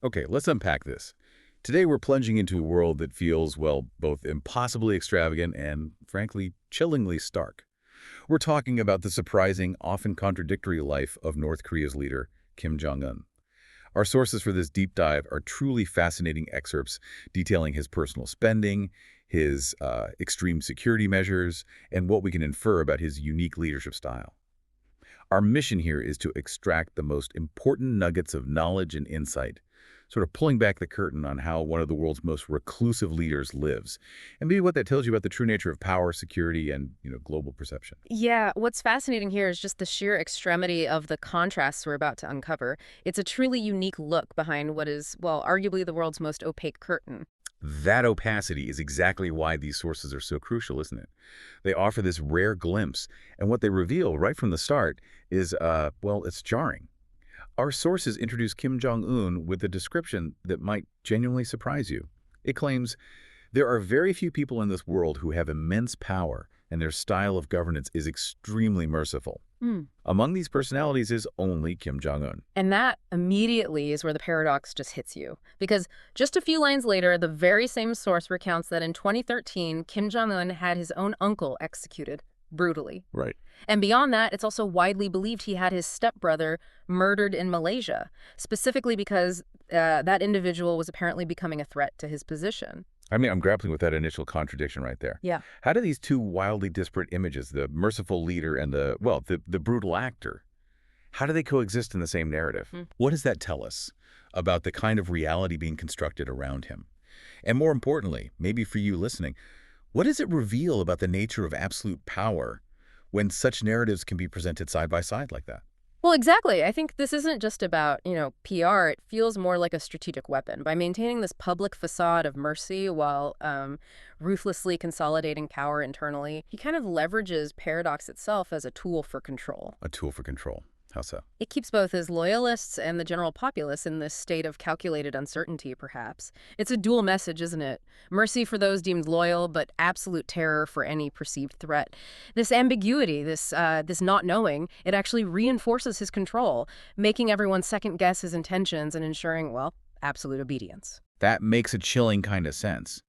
Okay, let's unpack this. Today we're plunging into a world that feels, well, both impossibly extravagant and, frankly, chillingly stark. We're talking about the surprising, often contradictory life of North Korea's leader, Kim Jong-un. Our sources for this deep dive are truly fascinating excerpts detailing his personal spending, his extreme security measures, and what we can infer about his unique leadership style. Our mission here is to extract the most important nuggets of knowledge and insight, sort of pulling back the curtain on how one of the world's most reclusive leaders lives, and maybe what that tells you about the true nature of power, security, and global perception. Yeah, what's fascinating here is just the sheer extremity of the contrasts we're about to uncover. It's a truly unique look behind what is, well, arguably the world's most opaque curtain. That opacity is exactly why these sources are so crucial, isn't it? They offer this rare glimpse, and what they reveal right from the start is, well, it's jarring. Our sources introduce Kim Jong-un with a description that might genuinely surprise you. It claims, there are very few people in this world who have immense power, and their style of governance is extremely merciful. Hmm. Among these personalities is only Kim Jong-un. And that immediately is where the paradox just hits you. Because just a few lines later, the very same source recounts that in 2013, Kim Jong-un had his own uncle executed brutally. Right. And beyond that, it's also widely believed he had his stepbrother murdered in Malaysia, specifically because that individual was apparently becoming a threat to his position. I mean, I'm grappling with that initial contradiction right there. Yeah. How do these two wildly disparate images, the merciful leader and the brutal actor, how do they coexist in the same narrative? What does that tell us about the kind of reality being constructed around him? And more importantly, maybe for you listening, what does it reveal about the nature of absolute power when such narratives can be presented side by side like that? Well, exactly. I think this isn't just about, PR. It feels more like a strategic weapon. By maintaining this public facade of mercy while ruthlessly consolidating power internally, he kind of leverages paradox itself as a tool for control. A tool for control. How so? It keeps both his loyalists and the general populace in this state of calculated uncertainty, perhaps. It's a dual message, isn't it? Mercy for those deemed loyal, but absolute terror for any perceived threat. This ambiguity, this not knowing, it actually reinforces his control, making everyone second-guess his intentions and ensuring, well, absolute obedience. That makes a chilling kind of sense.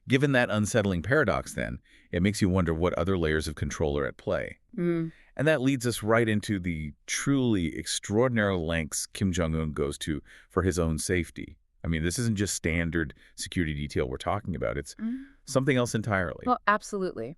Given that unsettling paradox, then, it makes you wonder what other layers of control are at play. Mm. And that leads us right into the truly extraordinary lengths Kim Jong-un goes to for his own safety. I mean, this isn't just standard security detail we're talking about. It's something else entirely. Well, absolutely.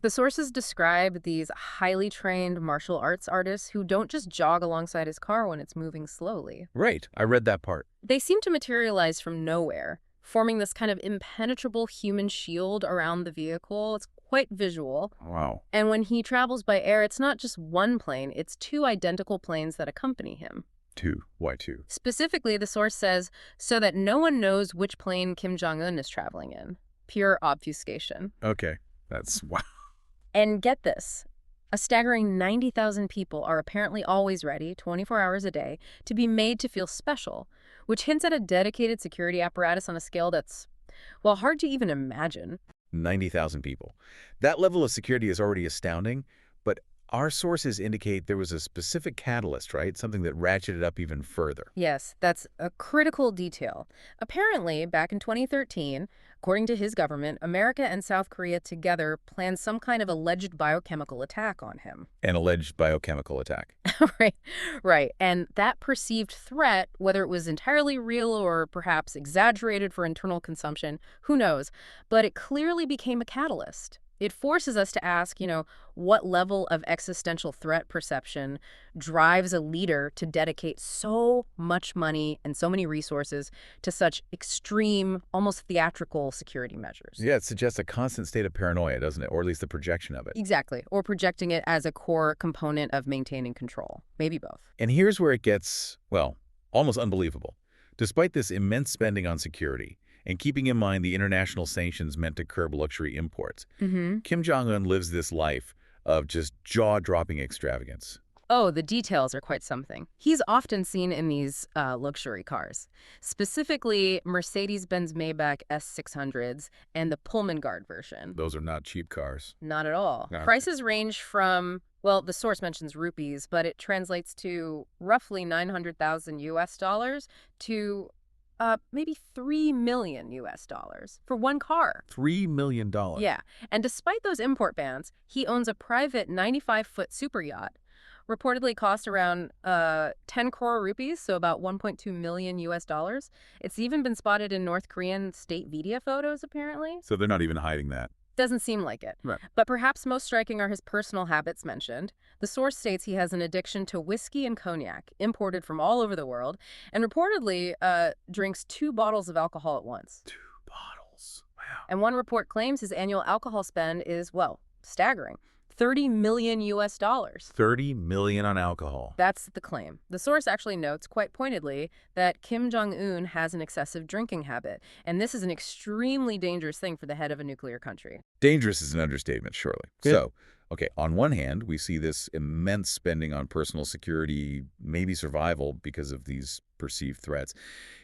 The sources describe these highly trained martial arts artists who don't just jog alongside his car when it's moving slowly. Right. I read that part. They seem to materialize from nowhere, forming this kind of impenetrable human shield around the vehicle. It's quite visual. Wow. And when he travels by air, it's not just one plane, it's two identical planes that accompany him. Two. Why two? Specifically, the source says, so that no one knows which plane Kim Jong-un is traveling in. Pure obfuscation. Okay. That's wow. And get this. A staggering 90,000 people are apparently always ready, 24 hours a day, to be made to feel special, which hints at a dedicated security apparatus on a scale that's, well, hard to even imagine. 90,000 people. That level of security is already astounding, but our sources indicate there was a specific catalyst, right? Something that ratcheted up even further. Yes, that's a critical detail. Apparently, back in 2013, according to his government, America and South Korea together planned some kind of alleged biochemical attack on him. An alleged biochemical attack. Right, right. And that perceived threat, whether it was entirely real or perhaps exaggerated for internal consumption, who knows? But it clearly became a catalyst. It forces us to ask, what level of existential threat perception drives a leader to dedicate so much money and so many resources to such extreme, almost theatrical security measures? Yeah, it suggests a constant state of paranoia, doesn't it? Or at least the projection of it. Exactly. Or projecting it as a core component of maintaining control. Maybe both. And here's where it gets, well, almost unbelievable. Despite this immense spending on security, and keeping in mind the international sanctions meant to curb luxury imports, Kim Jong-un lives this life of just jaw-dropping extravagance. Oh, the details are quite something. He's often seen in these luxury cars, specifically Mercedes-Benz Maybach S600s and the Pullman Guard version. Those are not cheap cars. Not at all. No. Prices range from, well, the source mentions rupees, but it translates to roughly 900,000 US dollars to maybe $3 million for one car. $3 million. Yeah, and despite those import bans, he owns a private 95-foot super yacht. Reportedly cost around 10 crore rupees, so about 1.2 million US dollars. It's even been spotted in North Korean state media photos, apparently. So they're not even hiding that. Doesn't seem like it. Right. But perhaps most striking are his personal habits mentioned. The source states he has an addiction to whiskey and cognac, imported from all over the world, and reportedly drinks 2 bottles of alcohol at once. 2 bottles. Wow. And one report claims his annual alcohol spend is, well, staggering. 30 million US dollars. 30 million on alcohol. That's the claim. The source actually notes quite pointedly that Kim Jong-un has an excessive drinking habit, and this is an extremely dangerous thing for the head of a nuclear country. Dangerous is an understatement, surely. Good. So, okay, on one hand, we see this immense spending on personal security, maybe survival because of these perceived threats.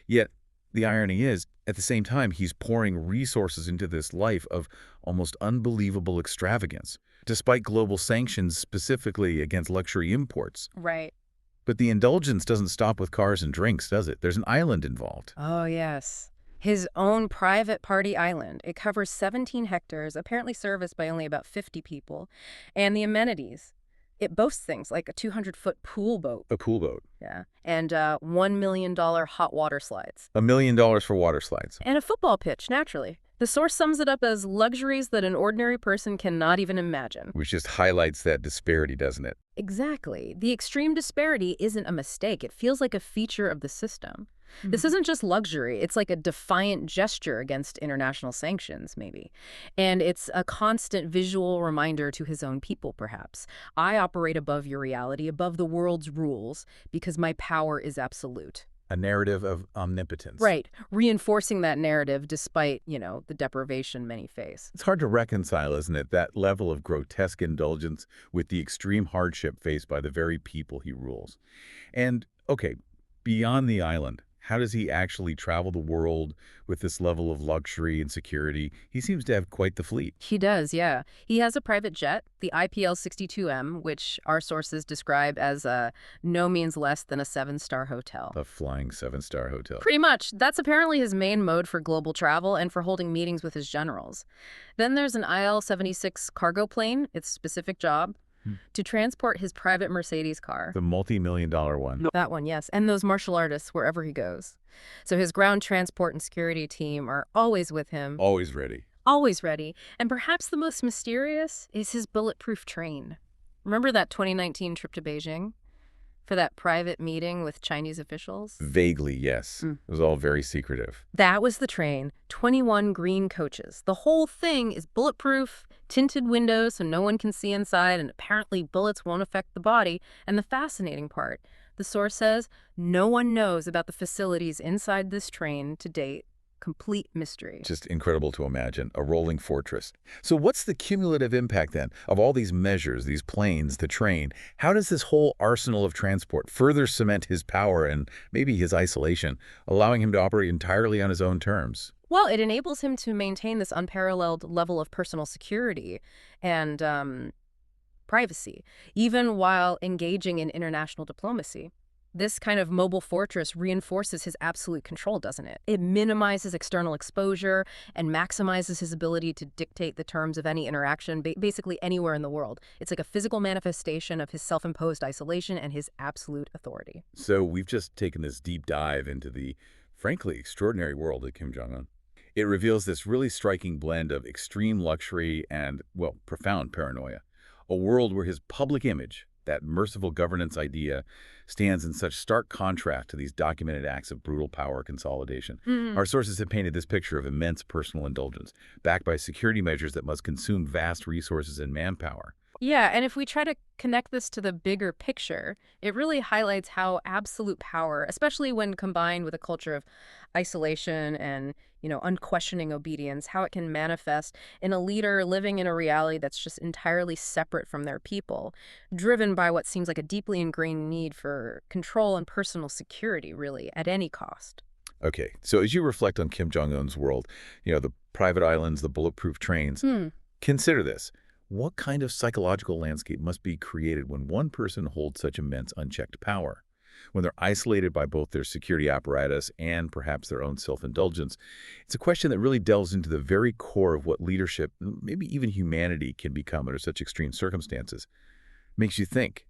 Yet, the irony is, at the same time, he's pouring resources into this life of almost unbelievable extravagance, despite global sanctions specifically against luxury imports. Right. But the indulgence doesn't stop with cars and drinks, does it? There's an island involved. Oh, yes. His own private party island. It covers 17 hectares, apparently serviced by only about 50 people. And the amenities. It boasts things like a 200-foot pool boat. A pool boat. Yeah. And $1 million hot water slides. $1 million for water slides. And a football pitch, naturally. The source sums it up as luxuries that an ordinary person cannot even imagine. Which just highlights that disparity, doesn't it? Exactly. The extreme disparity isn't a mistake. It feels like a feature of the system. This isn't just luxury. It's like a defiant gesture against international sanctions, maybe. And it's a constant visual reminder to his own people, perhaps. I operate above your reality, above the world's rules, because my power is absolute. A narrative of omnipotence. Right. Reinforcing that narrative despite, the deprivation many face. It's hard to reconcile, isn't it, that level of grotesque indulgence with the extreme hardship faced by the very people he rules. And, okay, beyond the island, how does he actually travel the world with this level of luxury and security? He seems to have quite the fleet. He does, yeah. He has a private jet, the IPL-62M, which our sources describe as no means less than a 7-star hotel. A flying 7-star hotel. Pretty much. That's apparently his main mode for global travel and for holding meetings with his generals. Then there's an IL-76 cargo plane, its specific job, to transport his private Mercedes car. The multi-million-dollar one. No. That one, yes. And those martial artists wherever he goes. So his ground transport and security team are always with him. Always ready. Always ready. And perhaps the most mysterious is his bulletproof train. Remember that 2019 trip to Beijing? For that private meeting with Chinese officials? Vaguely, yes. It was all very secretive. That was the train. 21 green coaches. The whole thing is bulletproof, tinted windows so no one can see inside, and apparently bullets won't affect the body. And the fascinating part, the source says, no one knows about the facilities inside this train to date. Complete mystery. Just incredible to imagine. A rolling fortress. So what's the cumulative impact, then, of all these measures, these planes, the train? How does this whole arsenal of transport further cement his power and maybe his isolation, allowing him to operate entirely on his own terms? Well, it enables him to maintain this unparalleled level of personal security and privacy, even while engaging in international diplomacy. This kind of mobile fortress reinforces his absolute control, doesn't it? It minimizes external exposure and maximizes his ability to dictate the terms of any interaction, basically anywhere in the world. It's like a physical manifestation of his self-imposed isolation and his absolute authority. So we've just taken this deep dive into the, frankly, extraordinary world of Kim Jong-un. It reveals this really striking blend of extreme luxury and, well, profound paranoia. A world where his public image, that merciful governance idea, stands in such stark contrast to these documented acts of brutal power consolidation. Our sources have painted this picture of immense personal indulgence, backed by security measures that must consume vast resources and manpower. Yeah, and if we try to connect this to the bigger picture, it really highlights how absolute power, especially when combined with a culture of isolation and, unquestioning obedience, how it can manifest in a leader living in a reality that's just entirely separate from their people, driven by what seems like a deeply ingrained need for control and personal security, really, at any cost. Okay, so as you reflect on Kim Jong-un's world, the private islands, the bulletproof trains, consider this. What kind of psychological landscape must be created when one person holds such immense unchecked power? when they're isolated by both their security apparatus and perhaps their own self-indulgence. It's a question that really delves into the very core of what leadership, maybe even humanity, can become under such extreme circumstances. Makes you think,